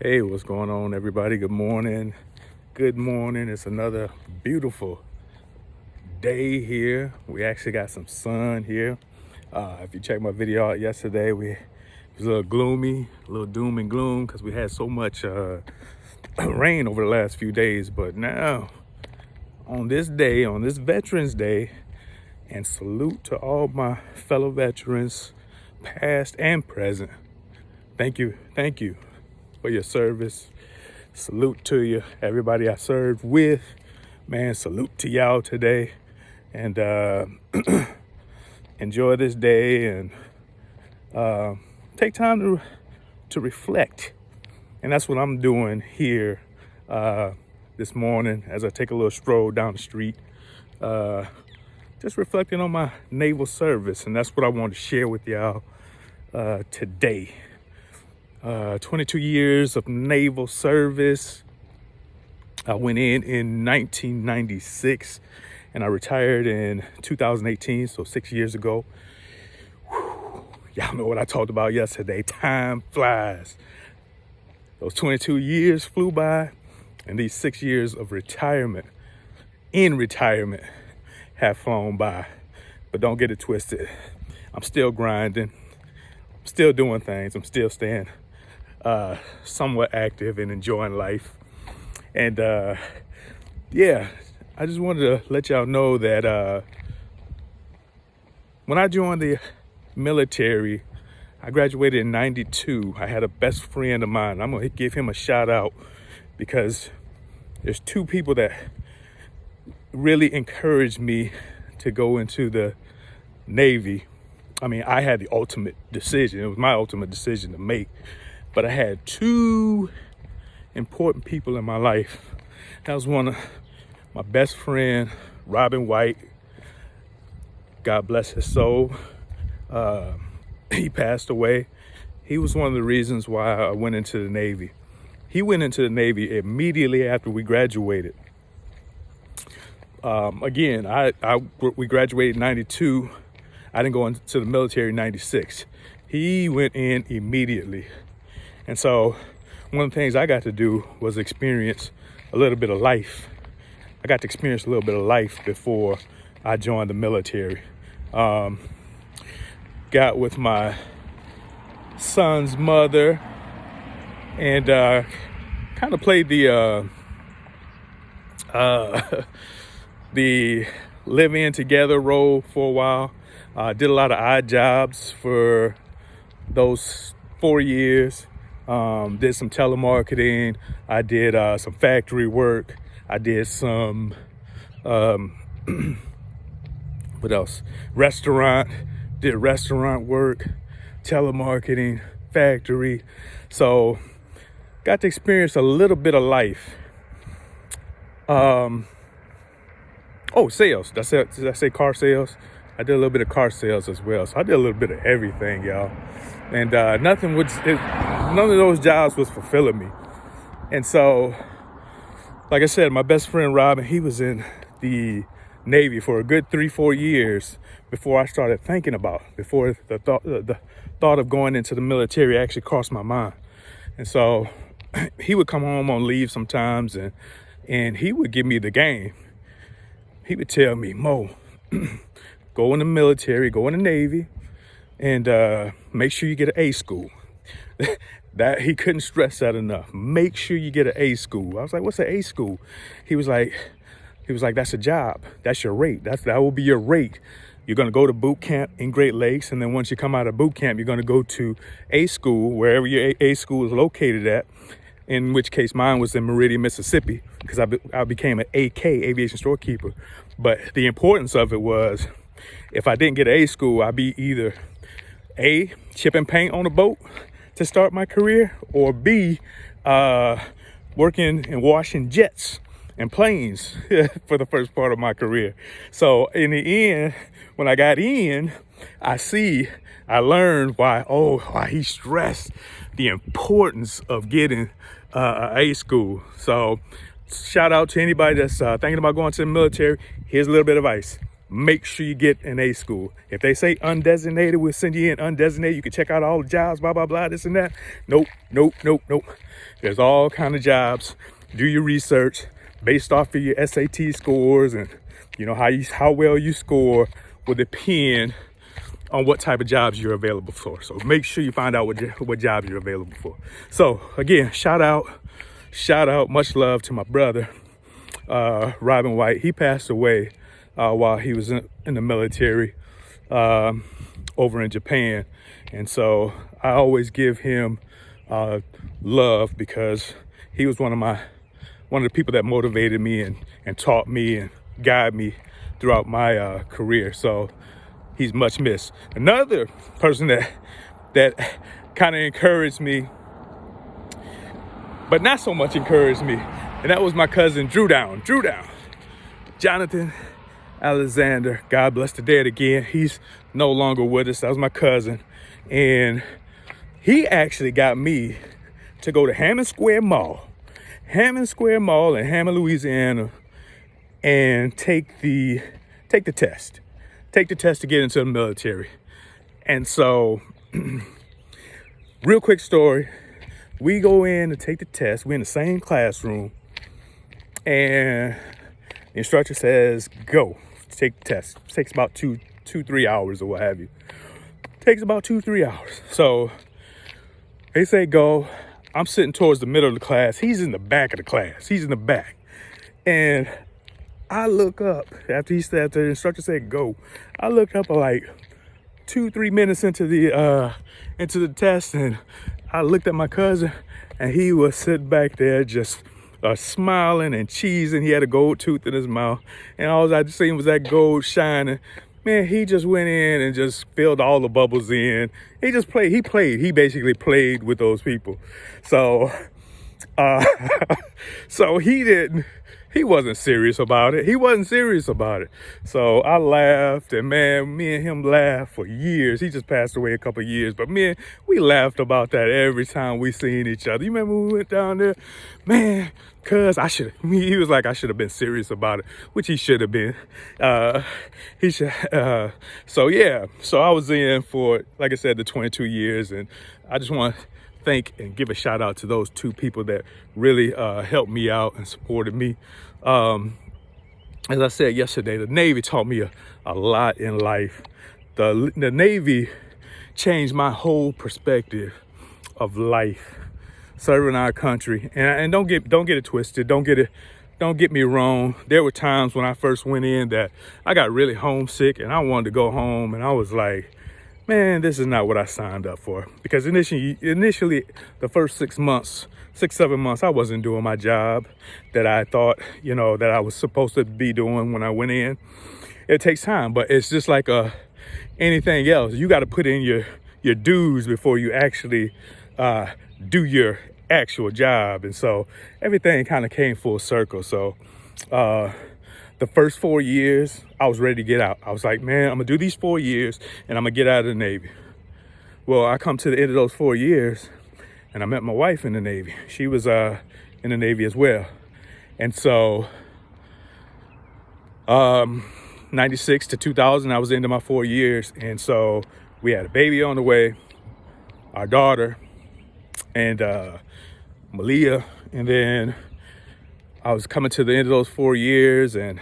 Hey, what's going on, everybody? Good morning. Good morning. It's another beautiful day here. We actually got some sun here. If you checked my video out yesterday, it was a little gloomy, a little doom and gloom because we had so much rain over the last few days. But now, on this day, on this Veterans Day, and salute to all my fellow veterans, past and present. Thank you for your service. Salute to you, everybody I served with. Man, salute to y'all today. And enjoy this day and take time to reflect. And that's what I'm doing here this morning as I take a little stroll down the street. Just reflecting on my naval service. And that's what I want to share with y'all today. 22 years of naval service. I went in 1996 and I retired in 2018, so 6 years ago. Whew. Y'all know what I talked about yesterday. Time flies. Those 22 years flew by, and these 6 years of retirement, have flown by. But don't get it twisted. I'm still grinding. I'm still doing things. I'm still staying somewhat active and enjoying life. And yeah, I just wanted to let y'all know that when I joined the military, I graduated in 92. I had a best friend of mine. I'm gonna give him a shout out because there's two people that really encouraged me to go into the Navy. I mean, I had the ultimate decision. It was my ultimate decision to make. But I had two important people in my life. That was one of my best friend, Robin White. God bless his soul. He passed away. He was one of the reasons why I went into the Navy. He went into the Navy immediately after we graduated. Again, we graduated in 92. I didn't go into the military in 96. He went in immediately. And so one of the things I got to do was experience a little bit of life. I got to experience a little bit of life before I joined the military. Got with my son's mother and kind of played the the live-in together role for a while. Did a lot of odd jobs for those 4 years. Did some telemarketing. I did some factory work. I did some what else? Did restaurant work, telemarketing, factory. So got to experience a little bit of life. Sales. Did I say car sales? I did a little bit of car sales as well. So I did a little bit of everything, y'all. And none of those jobs was fulfilling me. And so, like I said, my best friend Robin, he was in the Navy for a good 3-4 years before I started thinking before the thought of going into the military actually crossed my mind. And so he would come home on leave sometimes and he would give me the game. He would tell me, Mo, go in the military, go in the Navy, and make sure you get an A school. That he couldn't stress that enough. Make sure you get an A school. I was like, what's an A school? He was like, that's a job. That's your rate. That will be your rate. You're gonna go to boot camp in Great Lakes, and then once you come out of boot camp, you're gonna go to A school, wherever your A school is located at. In which case, mine was in Meridian, Mississippi, because I became an AK, aviation storekeeper. But the importance of it was, if I didn't get an A school, I'd be either A, chipping paint on a boat to start my career, or B, working and washing jets and planes for the first part of my career. So in the end, when I got in, I learned why he stressed the importance of getting A school. So shout out to anybody that's thinking about going to the military. Here's a little bit of advice. make sure you get an A school. If they say undesignated, we'll send you in undesignated. You can check out all the jobs, blah, blah, blah, this and that. Nope. There's all kind of jobs. Do your research based off of your SAT scores, and how well you score will depend on what type of jobs you're available for. So make sure you find out what jobs you're available for. So again, shout out, much love to my brother, Robin White. He passed away while he was in the military over in Japan. And so I always give him love, because he was one of the people that motivated me and taught me and guided me throughout my career. So he's much missed. Another person that kind of encouraged me, but not so much encouraged me, and that was my cousin Drew Down. Jonathan Alexander, God bless the dead again. He's no longer with us. That was my cousin. And he actually got me to go to Hammond Square Mall in Hammond, Louisiana, and take the test. Take the test to get into the military. And so, real quick story. We go in to take the test. We're in the same classroom. And the instructor says, go, take the test. It takes about 3 hours or what have you. Takes about 2-3 hours. So they say go. I'm sitting towards the middle of the class. He's in the back of the class. He's in the back. And I look up after the instructor said go. I looked up like 2-3 minutes into the test, and I looked at my cousin, and he was sitting back there just smiling and cheesing. He had a gold tooth in his mouth, and all I just seen was that gold shining. Man, he just went in and just filled all the bubbles in. He just played. He basically played with those people. So, so he wasn't serious about it. So I laughed, and man, me and him laughed for years. He just passed away a couple of years, but man, we laughed about that every time we seen each other. You remember when we went down there? Man, cuz he was like, I should have been serious about it, which he should have been. So yeah, so I was in for, like I said, the 22 years, and I just want to thank and give a shout out to those two people that really helped me out and supported me. As I said yesterday, the Navy taught me a lot in life. The Navy changed my whole perspective of life, serving our country. And don't get it twisted. Don't get me wrong. There were times when I first went in that I got really homesick and I wanted to go home, and I was like, man, this is not what I signed up for. Because initially the first 6-7 months, I wasn't doing my job that I thought, that I was supposed to be doing when I went in. It takes time, but it's just like anything else. You got to put in your dues before you actually do your actual job. And so everything kind of came full circle. So the first 4 years, I was ready to get out. I was like, man, I'm gonna do these 4 years and I'm gonna get out of the Navy. Well, I come to the end of those 4 years and I met my wife in the Navy. She was in the Navy as well. And so 96 to 2000, I was into my 4 years. And so we had a baby on the way, our daughter, and Malia. And then I was coming to the end of those 4 years, and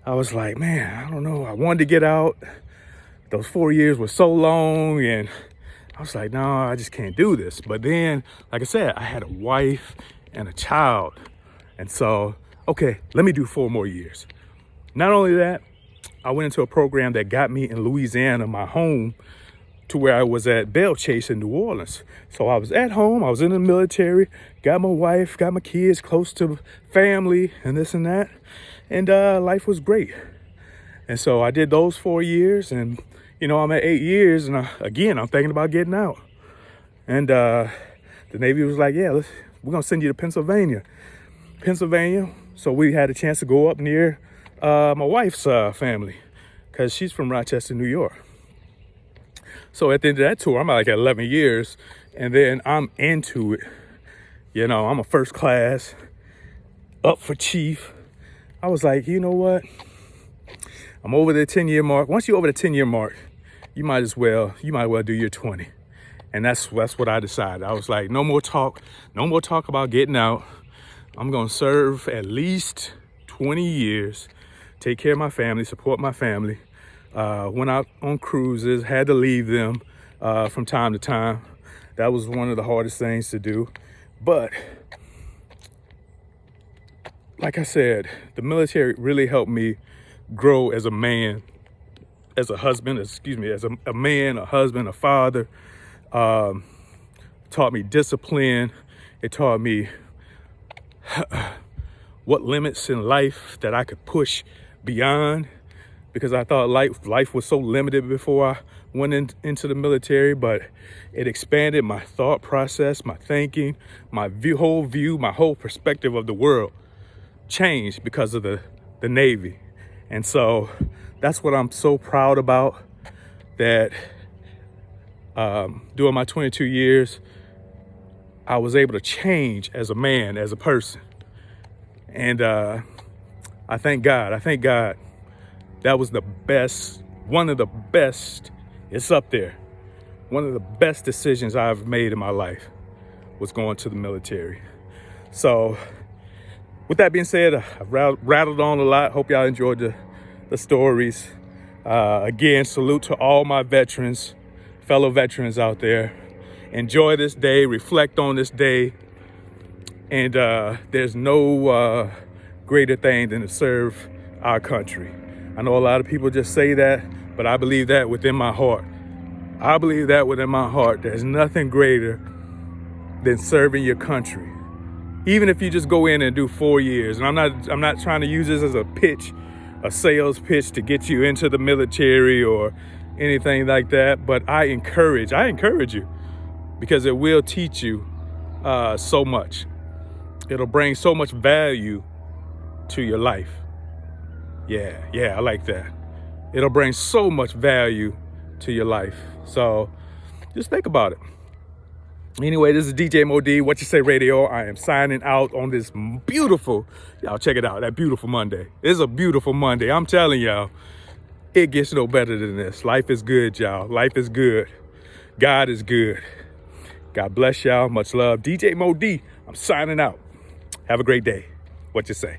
I was like, man, I don't know. I wanted to get out. Those 4 years were so long, and I was like, no, I just can't do this. But then, like I said, I had a wife and a child. And so, okay, let me do 4 more years. Not only that, I went into a program that got me in Louisiana, my home, to where I was at Belle Chase in New Orleans. So I was at home, I was in the military, got my wife, got my kids, close to family and this and that. And life was great. And so I did those 4 years, and I'm at 8 years, and again, I'm thinking about getting out. And the Navy was like, yeah, we're gonna send you to Pennsylvania. So we had a chance to go up near my wife's family, because she's from Rochester, New York. So at the end of that tour, I'm like at 11 years, and then I'm into it. I'm a first class, up for chief. I was like, you know what? I'm over the 10-year mark. Once you're over the 10-year mark, you might as well do your 20. And that's what I decided. I was like, no more talk about getting out. I'm gonna serve at least 20 years, take care of my family, support my family. Went out on cruises, had to leave them from time to time. That was one of the hardest things to do. But like I said, the military really helped me grow as a man, as a husband, as a man, a husband, a father. Taught me discipline. It taught me what limits in life that I could push beyond, because I thought life was so limited before I went into the military, but it expanded my thought process, my thinking, my whole perspective of the world changed because of the Navy. And so that's what I'm so proud about, that during my 22 years, I was able to change as a man, as a person. And I thank God. That was the best, one of the best, it's up there. One of the best decisions I've made in my life was going to the military. So with that being said, I've rattled on a lot. Hope y'all enjoyed the stories. Again, salute to all my veterans, fellow veterans out there. Enjoy this day, reflect on this day. And there's no greater thing than to serve our country. I know a lot of people just say that, but I believe that within my heart. There's nothing greater than serving your country. Even if you just go in and do 4 years, and I'm not trying to use this as a sales pitch to get you into the military or anything like that, but I encourage you, because it will teach you so much. It'll bring so much value to your life. Yeah, I like that. It'll bring so much value to your life. So just think about it. Anyway, this is DJ Mo D, What You Say Radio. I am signing out on this beautiful, y'all check it out, that beautiful Monday. It's a beautiful Monday. I'm telling y'all, it gets no better than this. Life is good, y'all. Life is good. God is good. God bless y'all. Much love. DJ Mo D, I'm signing out. Have a great day. What you say?